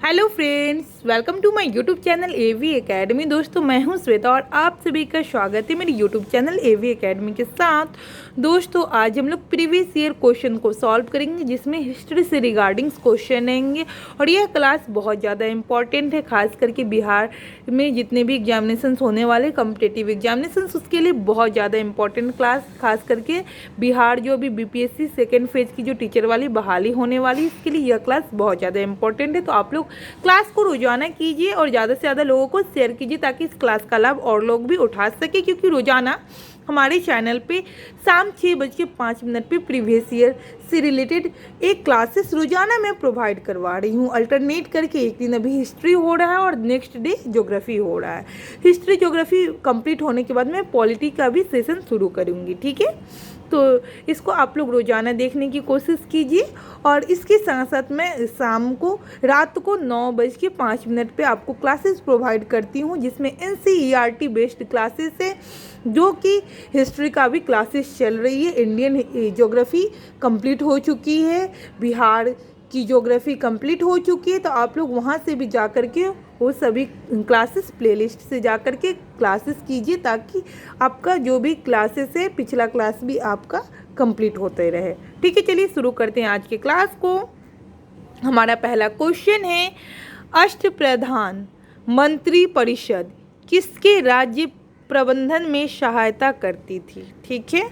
Hello friends, welcome to my YouTube channel AV Academy. दोस्तों, मैं हूं श्वेता और आप सभी का स्वागत है मेरे यूट्यूब चैनल एवी एकेडमी के साथ। दोस्तों, आज हम लोग प्रीवियस ईयर क्वेश्चन को सॉल्व करेंगे, जिसमें हिस्ट्री से रिगार्डिंग्स क्वेश्चन आएंगे। और यह क्लास बहुत ज़्यादा इंपॉर्टेंट है, खास करके बिहार में जितने भी एग्जामिनेशंस होने वाले कॉम्पिटिटिव एग्जामिनेशंस, उसके लिए बहुत ज़्यादा इंपॉर्टेंट क्लास। खास करके बिहार जो अभी बीपीएससी सेकेंड फेज की जो टीचर वाली बहाली होने वाली, इसके लिए यह क्लास बहुत ज़्यादा इंपॉर्टेंट है। तो आप लोग क्लास को रोजाना कीजिए और ज़्यादा से ज़्यादा लोगों को शेयर कीजिए, ताकि इस क्लास का लाभ और लोग भी उठा सके। क्योंकि रोजाना हमारे चैनल पे शाम 6:05 पे प्रीवियस ईयर से रिलेटेड एक क्लासेस रोजाना मैं प्रोवाइड करवा रही हूँ, अल्टरनेट करके। एक दिन अभी हिस्ट्री हो रहा है और नेक्स्ट डे ज्योग्राफी हो रहा है। हिस्ट्री ज्योग्राफी कंप्लीट होने के बाद मैं पॉलिटी का भी सेशन शुरू करूँगी, ठीक है। तो इसको आप लोग रोज़ाना देखने की कोशिश कीजिए। और इसके साथ साथ मैं शाम को रात को 9:05 पे आपको क्लासेस प्रोवाइड करती हूँ, जिसमें NCERT बेस्ड क्लासेस है, जो कि हिस्ट्री का भी क्लासेस चल रही है। इंडियन ज्योग्राफी कंप्लीट हो चुकी है, बिहार की ज्योग्राफी कंप्लीट हो चुकी है। तो आप लोग वहाँ से भी जा कर के वो सभी क्लासेस प्लेलिस्ट से जा कर के क्लासेस कीजिए, ताकि आपका जो भी क्लासेस है पिछला क्लास भी आपका कंप्लीट होते रहे, ठीक है। चलिए शुरू करते हैं आज के क्लास को। हमारा पहला क्वेश्चन है, अष्टप्रधान मंत्री परिषद किसके राज्य प्रबंधन में सहायता करती थी, ठीक है।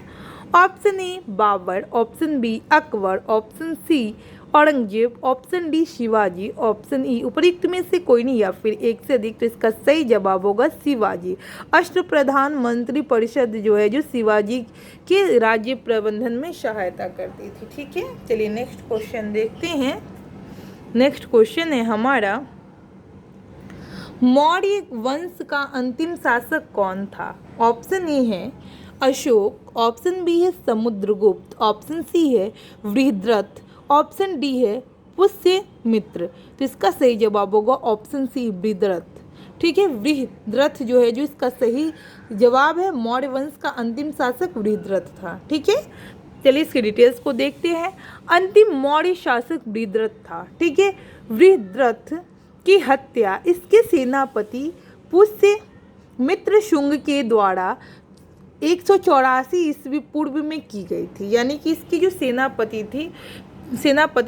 Option A Babur, option B Akbar, option C Aurangzeb, option D Shivaji, option E उपयुक्त में से कोई नहीं या फिर एक से अधिक। तो इसका सही जवाब होगा शिवाजी। अष्टप्रधान मंत्री परिषद जो है, जो शिवाजी के राज्य प्रबंधन में सहायता करती थी, ठीक है। चलिए नेक्स्ट क्वेश्चन देखते हैं। नेक्स्ट क्वेश्चन है हमारा, मौर्य वंश का अंतिम शासक कौन था। ऑप्शन ए है अशोक, ऑप्शन बी है समुद्रगुप्त, ऑप्शन सी है बृहद्रथ, ऑप्शन डी है पुष्यमित्र। तो इसका सही जवाब होगा ऑप्शन सी बृहद्रथ, ठीक है। बृहद्रथ जो है, जो इसका सही जवाब है, मौर्य वंश का अंतिम शासक बृहद्रथ था, ठीक है। चलिए इसकी डिटेल्स को देखते हैं। अंतिम मौर्य शासक बृहद्रथ था, ठीक है। बृहद्रथ की हत्या इसके सेनापति पुष्यमित्र शुंग के द्वारा 184 ईस्वी पूर्व में की गई थी। यानी कि इसकी जो सेनापति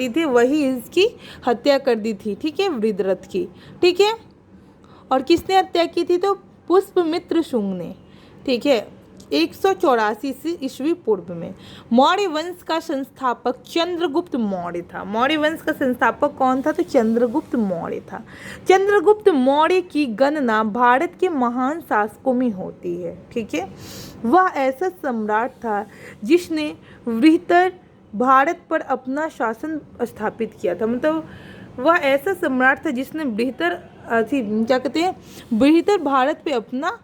थे वही इसकी हत्या कर दी थी, ठीक है, बृहद्रथ की, ठीक है। और किसने हत्या की थी, तो पुष्यमित्र शुंग ने, ठीक है, 184 ईस्वी पूर्व में। मौर्य वंश का संस्थापक चंद्रगुप्त मौर्य था। मौर्य वंश का संस्थापक कौन था, तो चंद्रगुप्त मौर्य था। चंद्रगुप्त मौर्य की गणना भारत के महान शासकों में होती है, ठीक है। वह ऐसा सम्राट था जिसने बृहत्तर भारत पर अपना शासन स्थापित किया था। मतलब वह ऐसा सम्राट था जिसने बृहत्तर भारत पे अपना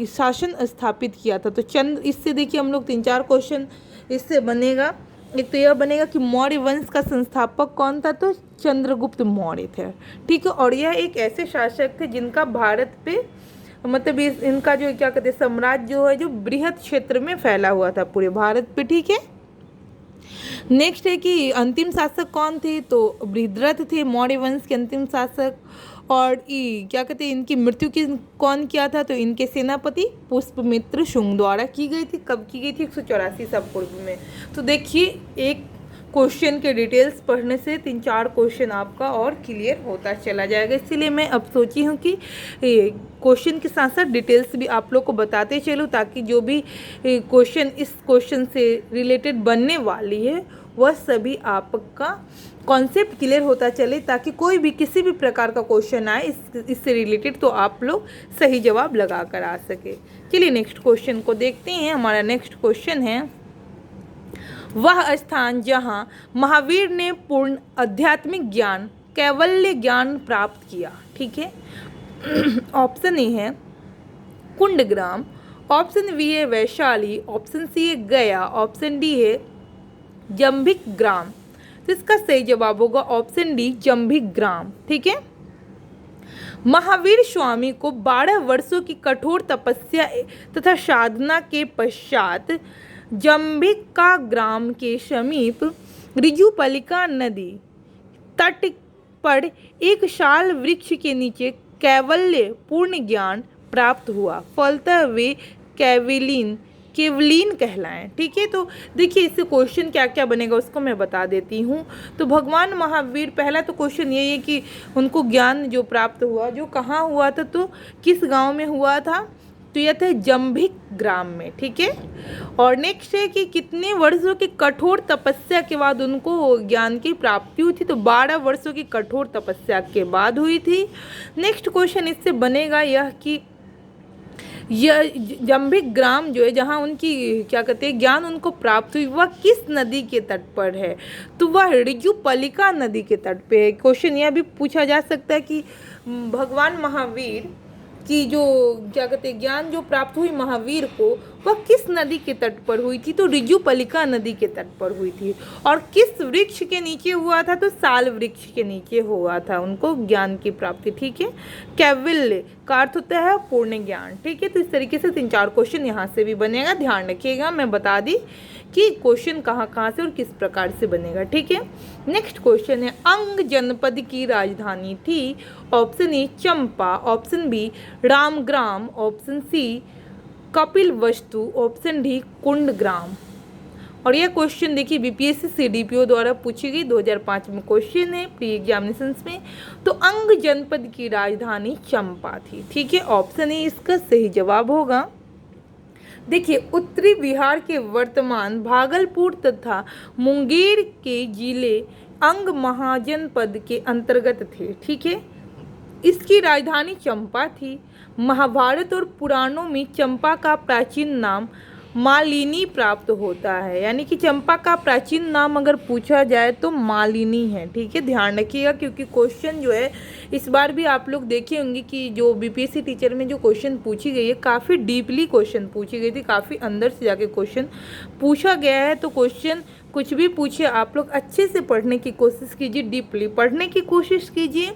शासन स्थापित किया था। तो इससे देखिए हम लोग 3-4 क्वेश्चन इससे बनेगा। एक तो यह बनेगा कि मौर्य वंश का संस्थापक कौन था, तो चंद्रगुप्त मौर्य थे, ठीक है। और यह एक ऐसे शासक थे जिनका भारत पे मतलब इनका जो साम्राज्य जो है, जो बृहत क्षेत्र में फैला हुआ था पूरे भारत पे, ठीक है। नेक्स्ट है कि अंतिम शासक कौन थे, तो बृहद्रथ थे मौर्य वंश के अंतिम शासक। और इनकी मृत्यु कौन किया था, तो इनके सेनापति पुष्यमित्र शुंग द्वारा की गई थी। कब की गई थी, 184 ईसा पूर्व में। तो देखिए एक क्वेश्चन के डिटेल्स पढ़ने से 3-4 क्वेश्चन आपका और क्लियर होता चला जाएगा। इसीलिए मैं अब सोची हूँ कि क्वेश्चन के साथ साथ डिटेल्स भी आप लोग को बताते चलूँ, ताकि जो भी क्वेश्चन इस क्वेश्चन से रिलेटेड बनने वाली है वह सभी आपका कॉन्सेप्ट क्लियर होता चले, ताकि कोई भी किसी भी प्रकार का क्वेश्चन आए इससे रिलेटेड तो आप लोग सही जवाब लगा कर आ सके। चलिए नेक्स्ट क्वेश्चन को देखते हैं। हमारा नेक्स्ट क्वेश्चन है, वह स्थान जहाँ महावीर ने पूर्ण आध्यात्मिक ज्ञान कैवल्य ज्ञान प्राप्त किया, ठीक है। ऑप्शन ए है कुंडग्राम, ऑप्शन बी है वैशाली, ऑप्शन सी है गया, ऑप्शन डी है जंभिक ग्राम। तो इसका सही जवाब होगा ऑप्शन डी जंभिक ग्राम, ठीक है। महावीर स्वामी को 12 वर्षों की कठोर तपस्या तथा साधना के पश्चात जंभिका ग्राम के समीप ऋजुपलिका नदी तट पर एक शाल वृक्ष के नीचे कैवल्य पूर्ण ज्ञान प्राप्त हुआ, फलतः वे केवलीन कहलाएं। ठीक है, तो देखिए इससे क्वेश्चन क्या क्या बनेगा उसको मैं बता देती हूँ। तो भगवान महावीर, पहला तो क्वेश्चन यही है कि उनको ज्ञान जो प्राप्त हुआ जो कहाँ हुआ था, तो किस गांव में हुआ था, तो यह था जंभिक ग्राम में। ठीक है, और नेक्स्ट है कि कितने वर्षों की कठोर तपस्या के बाद उनको ज्ञान की प्राप्ति हुई थी, तो 12 वर्षों की कठोर तपस्या के बाद हुई थी। नेक्स्ट क्वेश्चन इससे बनेगा यह कि यह जंभिक ग्राम जो है जहाँ उनकी क्या कहते हैं ज्ञान उनको प्राप्त हुई, वह किस नदी के तट पर है, तो वह ऋजुपलिका नदी के तट पे है। क्वेश्चन यह भी पूछा जा सकता है कि भगवान महावीर की जो क्या कहते हैं ज्ञान जो प्राप्त हुई महावीर को, वह किस नदी के तट पर हुई थी, तो ऋजुपलिका नदी के तट पर हुई थी। और किस वृक्ष के नीचे हुआ था, तो साल वृक्ष के नीचे हुआ था उनको ज्ञान की प्राप्ति। ठीक है, कैवल्य का अर्थ होता है पूर्ण ज्ञान। ठीक है, तो इस तरीके से 3-4 क्वेश्चन यहाँ से भी बनेगा, ध्यान रखिएगा। मैं बता दी कि क्वेश्चन कहाँ कहाँ से और किस प्रकार से बनेगा। ठीक है, नेक्स्ट क्वेश्चन है, अंग जनपद की राजधानी थी। Option A Champa, option B Ramagrama, option C Kapilavastu, option D Kundagrama. और यह क्वेश्चन देखिए बीपीएससी सीडीपीओ द्वारा पूछी गई 2005 में क्वेश्चन है प्री एग्जामिनेशंस में। तो अंग जनपद की राजधानी चंपा थी। ठीक है, ऑप्शन ए इसका सही जवाब होगा। देखिए उत्तरी बिहार के वर्तमान भागलपुर तथा मुंगेर के जिले अंग महाजनपद के अंतर्गत थे। ठीक है, इसकी राजधानी चंपा थी। महाभारत और पुराणों में चंपा का प्राचीन नाम मालिनी प्राप्त होता है, यानी कि चंपा का प्राचीन नाम अगर पूछा जाए तो मालिनी है। ठीक है, ध्यान रखिएगा क्योंकि क्वेश्चन जो है इस बार भी आप लोग देखे होंगे कि जो बीपीएससी टीचर में जो क्वेश्चन पूछी गई है काफ़ी डीपली क्वेश्चन पूछी गई थी, काफ़ी अंदर से जाके क्वेश्चन पूछा गया है। तो क्वेश्चन कुछ भी पूछे आप लोग अच्छे से पढ़ने की कोशिश कीजिए, डीपली पढ़ने की कोशिश कीजिए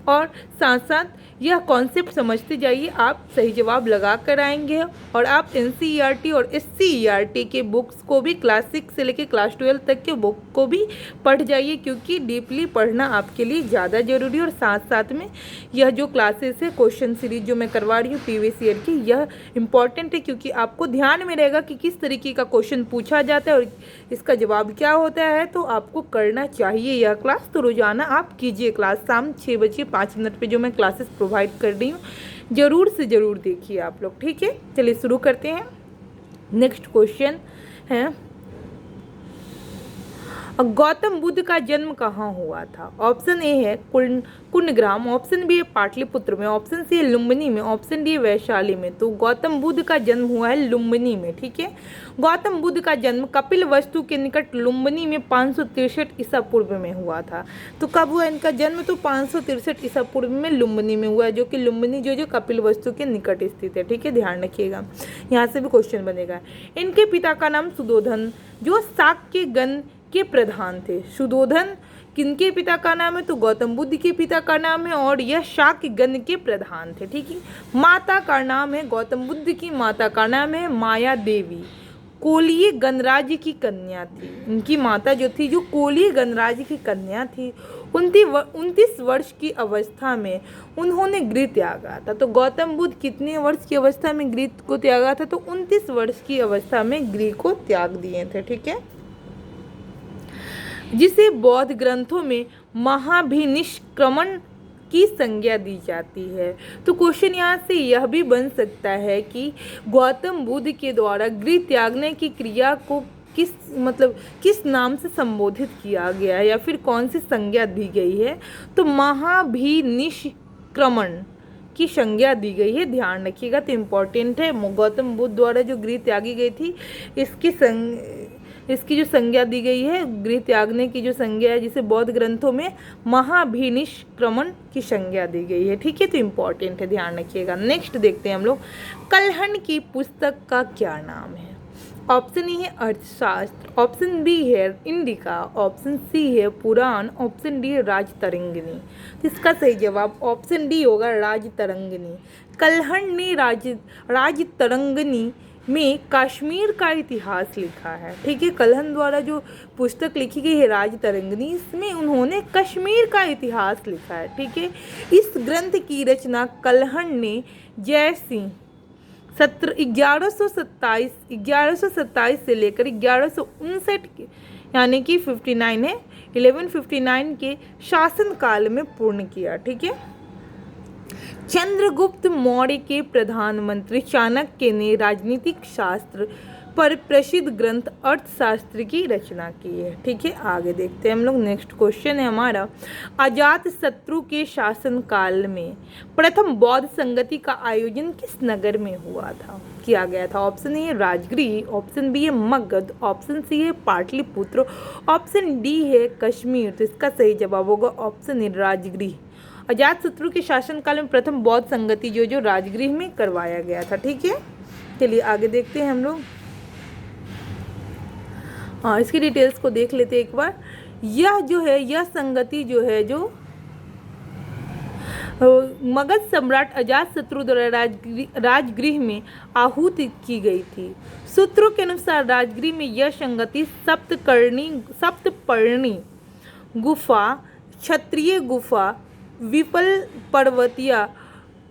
और साथ साथ यह कॉन्सेप्ट समझते जाइए, आप सही जवाब लगा कर आएंगे। और आप एनसीईआरटी और एससीईआरटी के बुक्स को भी क्लास 6 से लेकर क्लास 12 तक के बुक को भी पढ़ जाइए क्योंकि डीपली पढ़ना आपके लिए ज़्यादा ज़रूरी। और साथ साथ में यह जो क्लासेस है क्वेश्चन सीरीज जो मैं करवा रही हूँ प्रीवियस ईयर की, यह इम्पॉर्टेंट है क्योंकि आपको ध्यान में रहेगा कि किस तरीके का क्वेश्चन पूछा जाता है और इसका जवाब क्या होता है। तो आपको करना चाहिए यह क्लास, तो रोज़ाना आप कीजिए क्लास। शाम 6 बजे 5 मिनट पे जो मैं क्लासेस प्रोवाइड कर रही हूँ ज़रूर से ज़रूर देखिए आप लोग। ठीक है, चलिए शुरू करते हैं। नेक्स्ट क्वेश्चन है, गौतम बुद्ध का जन्म कहाँ हुआ था। ऑप्शन ए है कुंडग्राम, ऑप्शन बी है पाटलिपुत्र में, ऑप्शन सी है लुम्बिनी में, ऑप्शन डी है वैशाली में। तो गौतम बुद्ध का जन्म हुआ है लुम्बिनी में। ठीक है, गौतम बुद्ध का जन्म कपिलवस्तु के निकट लुम्बिनी में 563 ईसा पूर्व में हुआ था। तो कब हुआ इनका जन्म, तो 563 ईसा पूर्व में लुम्बिनी में हुआ है, जो कि लुम्बिनी जो कपिलवस्तु के निकट स्थित है। ठीक है, ध्यान रखिएगा, यहाँ से भी क्वेश्चन बनेगा। इनके पिता का नाम सुधोधन जो शाक्य गण के प्रधान थे। सुधोधन किनके पिता का नाम है, तो गौतम बुद्ध के पिता का नाम है और यह शाक्य गण के प्रधान थे। ठीक है, माता का नाम है, गौतम बुद्ध की माता का नाम है माया देवी, कोलीय गणराज्य की कन्या थी। इनकी माता जो थी जो कोलीय गणराज्य की कन्या थी। 29 वर्ष की अवस्था में उन्होंने गृह त्यागा था। तो गौतम बुद्ध कितने वर्ष की अवस्था में गृह को त्यागा था, तो 29 वर्ष की अवस्था में गृह को त्याग दिए थे। ठीक है, जिसे बौद्ध ग्रंथों में महाभिनिष्क्रमण की संज्ञा दी जाती है। तो क्वेश्चन यहाँ से यह भी बन सकता है कि गौतम बुद्ध के द्वारा गृह त्यागने की क्रिया को किस नाम से संबोधित किया गया है या फिर कौन सी संज्ञा दी गई है, तो महाभिनिष्क्रमण की संज्ञा दी गई है। ध्यान रखिएगा, तो इम्पोर्टेंट है। गौतम बुद्ध द्वारा जो गृह त्यागी गई थी इसकी जो संज्ञा दी गई है, गृह त्यागने की जो संज्ञा है, जिसे बौद्ध ग्रंथों में महाभिनिष्क्रमण की संज्ञा दी गई है। ठीक है, तो इम्पॉर्टेंट है, ध्यान रखिएगा। नेक्स्ट देखते हैं हम लोग, कल्हण की पुस्तक का क्या नाम है। ऑप्शन ए है अर्थशास्त्र, ऑप्शन बी है इंडिका, ऑप्शन सी है पुराण, ऑप्शन डी है राजतरंगिणी। तो इसका सही जवाब ऑप्शन डी होगा, राजतरंगिणी। कल्हण ने राजतरंगिणी में कश्मीर का इतिहास लिखा है। ठीक है, कल्हण द्वारा जो पुस्तक लिखी गई है राज तरंगिणी, इसमें उन्होंने कश्मीर का इतिहास लिखा है। ठीक है, इस ग्रंथ की रचना कल्हण ने जय सिंह 1127 से लेकर 1159 यानी कि 59 है 1159 के शासनकाल में पूर्ण किया। ठीक है, चंद्रगुप्त मौर्य के प्रधानमंत्री चाणक्य ने राजनीतिक शास्त्र पर प्रसिद्ध ग्रंथ अर्थशास्त्र की रचना की है। ठीक है, आगे देखते हैं हम लोग। नेक्स्ट क्वेश्चन है हमारा, अजात शत्रु के शासनकाल में प्रथम बौद्ध संगति का आयोजन किस नगर में हुआ था, किया गया था? ऑप्शन ए है राजगृह, ऑप्शन बी है मगध, ऑप्शन सी है पाटलिपुत्र, ऑप्शन डी है कश्मीर। तो इसका सही जवाब होगा ऑप्शन ए राजगृह। अजात शत्रु के शासनकाल में प्रथम बौद्ध संगति जो राजगृह में करवाया गया था। ठीक है, चलिए आगे देखते हैं हम लोग। हाँ, इसकी डिटेल्स को देख लेते हैं एक बार। यह जो है यह संगति जो है जो मगध सम्राट अजात शत्रु द्वारा राजगृह में आहूत की गई थी। सूत्रों के अनुसार राजगृह में यह संगति सप्तपर्णी गुफा, क्षत्रिय गुफा, विपल पर्वतिया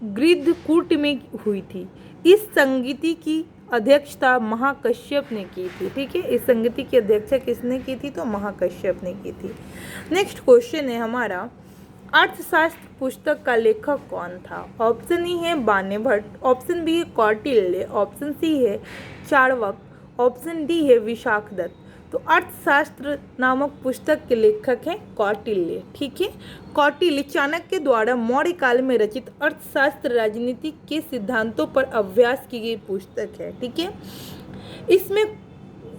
गृद्धकूट में हुई थी। इस संगति की अध्यक्षता महाकश्यप ने की थी। ठीक है, इस संगति की अध्यक्षता किसने की थी? तो महाकश्यप ने की थी। नेक्स्ट क्वेश्चन है हमारा, अर्थशास्त्र पुस्तक का लेखक कौन था? ऑप्शन ई है बाण्यभट्ट, ऑप्शन बी है कौटिल्य, ऑप्शन सी है चार्वाक, ऑप्शन डी है विशाखदत्त। तो अर्थशास्त्र नामक पुस्तक के लेखक हैं कौटिल्य। ठीक है, कौटिल्य चाणक्य द्वारा मौर्य काल में रचित अर्थशास्त्र राजनीति के सिद्धांतों पर अभ्यास की गई पुस्तक है। ठीक है,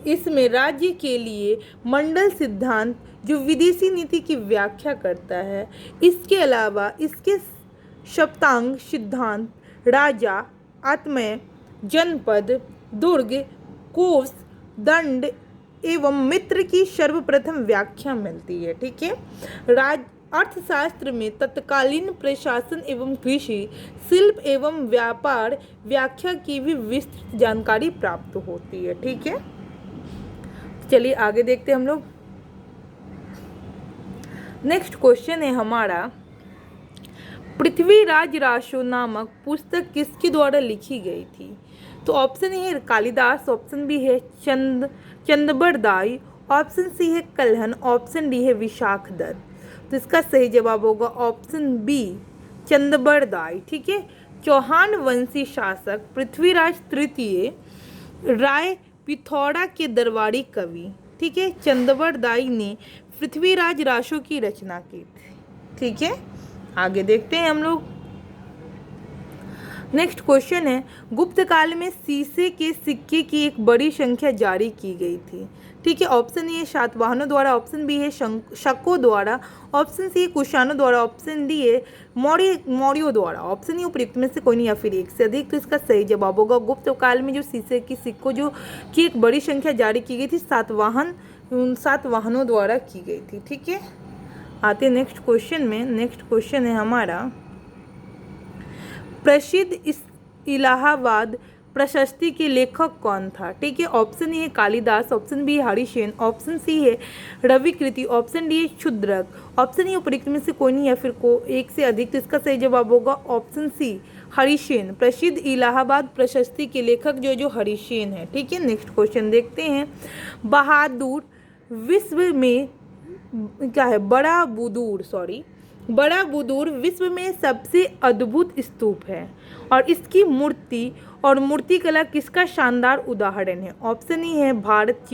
इसमें राज्य के लिए मंडल सिद्धांत जो विदेशी नीति की व्याख्या करता है, इसके अलावा इसके सप्तांग सिद्धांत राजा, आत्मय, जनपद, दुर्ग, कोष, दंड एवं मित्र की सर्वप्रथम व्याख्या मिलती है। ठीक है, अर्थशास्त्र में तत्कालीन प्रशासन एवं कृषि, शिल्प एवं व्यापार व्याख्या की भी विस्तृत जानकारी प्राप्त होती है। ठीक है, चलिए आगे देखते हैं हम लोग। नेक्स्ट क्वेश्चन है हमारा, पृथ्वीराज रासो नामक पुस्तक किसके द्वारा लिखी गई थी? तो ऑप्शन ए है कालिदास, ऑप्शन बी है चंदबरदाई, ऑप्शन सी है कल्हण, ऑप्शन डी है विशाखदत्त। तो इसका सही जवाब होगा ऑप्शन बी चंदबरदाई। ठीक है, चौहान वंशी शासक पृथ्वीराज तृतीय राय पिथौरा के दरबारी कवि, ठीक है, चंदबरदाई ने पृथ्वीराज रासो की रचना की थी। ठीक है, आगे देखते हैं हम लोग। नेक्स्ट क्वेश्चन है, गुप्त काल में सीसे के सिक्के की एक बड़ी संख्या जारी की गई थी। ठीक है, ऑप्शन ए है सातवाहनों द्वारा, ऑप्शन बी है शकों द्वारा, ऑप्शन सी है कुषाणों द्वारा, ऑप्शन डी है मौर्यों द्वारा, ऑप्शन ई उपयुक्त में से कोई नहीं या फिर एक से अधिक। तो इसका सही जवाब होगा गुप्त काल में जो सीसे की सिक्कों जो की एक बड़ी संख्या जारी की गई थी सातवाहनों द्वारा की गई थी। ठीक है, आते नेक्स्ट क्वेश्चन में। नेक्स्ट क्वेश्चन है हमारा, प्रसिद्ध इस इलाहाबाद प्रशस्ति के लेखक कौन था? ठीक है, ऑप्शन ए है कालिदास, ऑप्शन बी है हरिसेन, ऑप्शन सी है रविकृति, ऑप्शन डी है क्षुद्रक, ऑप्शन ई उपयुक्त में से कोई नहीं या फिर एक से अधिक। तो इसका सही जवाब होगा ऑप्शन सी हरिसेन। प्रसिद्ध इलाहाबाद प्रशस्ति के लेखक जो हरिसेन है। ठीक है, नेक्स्ट क्वेश्चन देखते हैं। बहादुर विश्व में क्या है? बड़ा बुदूर विश्व में सबसे अद्भुत स्तूप है और इसकी मूर्ति और मूर्तिकला किसका शानदार उदाहरण है? ऑप्शन ई है भारत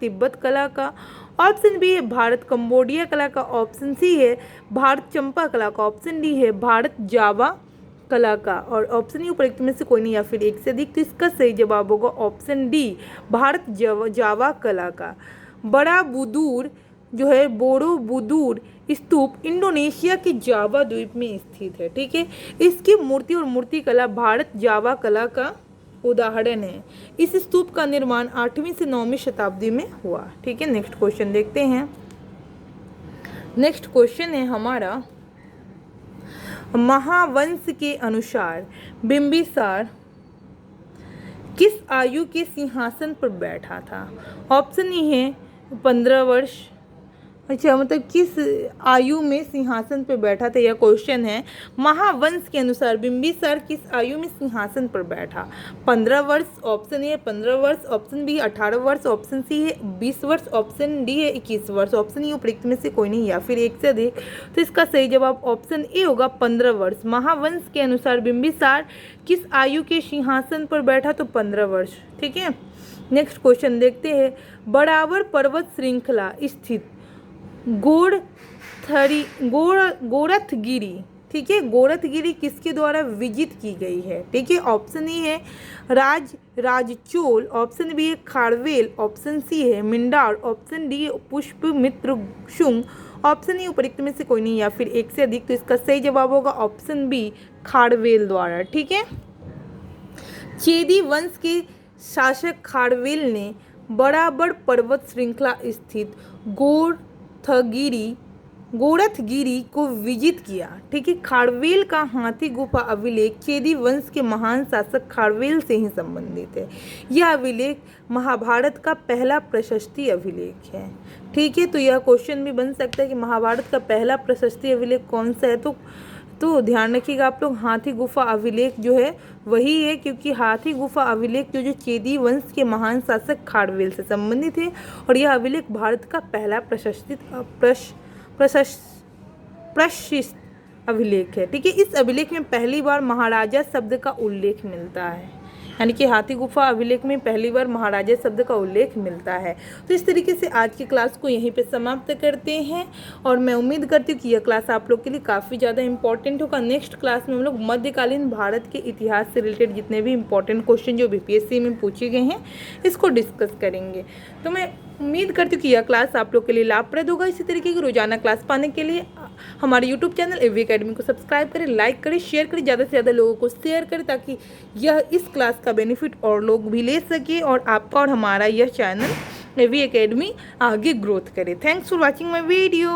तिब्बत कला का, ऑप्शन बी है भारत कंबोडिया कला का, ऑप्शन सी है भारत चंपा कला का, ऑप्शन डी है भारत जावा कला का और ऑप्शन ई उपयुक्त में से कोई नहीं या फिर एक से अधिक। तो इसका सही जवाब होगा ऑप्शन डी भारत जावा कला का। बड़ा बुदूर जो है बोरोबुदूर स्तूप इंडोनेशिया के जावा द्वीप में स्थित है। ठीक है, इसकी मूर्ति और मूर्तिकला भारत जावा कला का उदाहरण है। इस स्तूप का निर्माण 8वीं से 9वीं शताब्दी में हुआ। ठीक है, नेक्स्ट क्वेश्चन देखते हैं। नेक्स्ट क्वेश्चन है हमारा, महावंश के अनुसार बिंबिसार किस आयु के सिंहासन पर बैठा था? ऑप्शन ई है 15 वर्ष। अच्छा, मतलब किस आयु में सिंहासन पर बैठा था, यह क्वेश्चन है। महावंश के अनुसार बिंबिसार किस आयु में सिंहासन पर बैठा? 15 वर्ष, ऑप्शन ए है 15 वर्ष, ऑप्शन बी 18 वर्ष, ऑप्शन सी है 20 वर्ष, ऑप्शन डी है 21 वर्ष, ऑप्शन ई उपरोक्त में से कोई नहीं या फिर एक से अधिक। तो इसका सही जवाब ऑप्शन ए होगा 15 वर्ष। महावंश के अनुसार बिंबिसार किस आयु के सिंहासन पर बैठा? तो 15 वर्ष। ठीक है, नेक्स्ट क्वेश्चन देखते हैं। बराबर पर्वत श्रृंखला स्थित गोरथगिरी, ठीक है, गोरथगिरी किसके द्वारा विजित की गई है? ठीक है, ऑप्शन ए है राजचोल, ऑप्शन बी है खारवेल, ऑप्शन सी है मिंडार, ऑप्शन डी है पुष्पमित्र शुंग, ऑप्शन ई उपरोक्त में से कोई नहीं या फिर एक से अधिक। तो इसका सही जवाब होगा ऑप्शन बी खारवेल द्वारा। ठीक है, चेदी वंश के शासक खारवेल ने बराबर पर्वत श्रृंखला स्थित गोरथगिरी को विजित किया। ठीक है, खारवेल का हाथी गुफा अभिलेख चेदी वंश के महान शासक खारवेल से ही संबंधित है। यह अभिलेख महाभारत का पहला प्रशस्ति अभिलेख है। ठीक है, तो यह क्वेश्चन भी बन सकता है कि महाभारत का पहला प्रशस्ति अभिलेख कौन सा है? तो ध्यान रखिएगा आप लोग, हाथी गुफा अभिलेख जो है वही है, क्योंकि हाथी गुफा अभिलेख जो चेदी वंश के महान शासक खारवेल से संबंधित है और यह अभिलेख भारत का पहला प्रशिष्ट अभिलेख है। ठीक है, इस अभिलेख में पहली बार महाराजा शब्द का उल्लेख मिलता है, यानी कि हाथी गुफा अभिलेख में पहली बार महाराजा शब्द का उल्लेख मिलता है। तो इस तरीके से आज की क्लास को यहीं पे समाप्त करते हैं और मैं उम्मीद करती हूँ कि यह क्लास आप लोग के लिए काफ़ी ज़्यादा इंपॉर्टेंट होगा। नेक्स्ट क्लास में हम लोग मध्यकालीन भारत के इतिहास से रिलेटेड जितने भी इंपॉर्टेंट क्वेश्चन जो बीपीएससी में पूछे गए हैं इसको डिस्कस करेंगे। तो मैं उम्मीद करती हूँ कि यह क्लास आप लोग के लिए लाभप्रद होगा। इसी तरीके की रोजाना क्लास पाने के लिए हमारे यूट्यूब चैनल एवी एकेडमी को सब्सक्राइब करें, लाइक करें, शेयर करें, ज़्यादा से ज़्यादा लोगों को शेयर करें ताकि यह इस क्लास का बेनिफिट और लोग भी ले सके और आपका और हमारा यह चैनल एवी एकेडमी आगे ग्रोथ करे। Thanks for watching my video.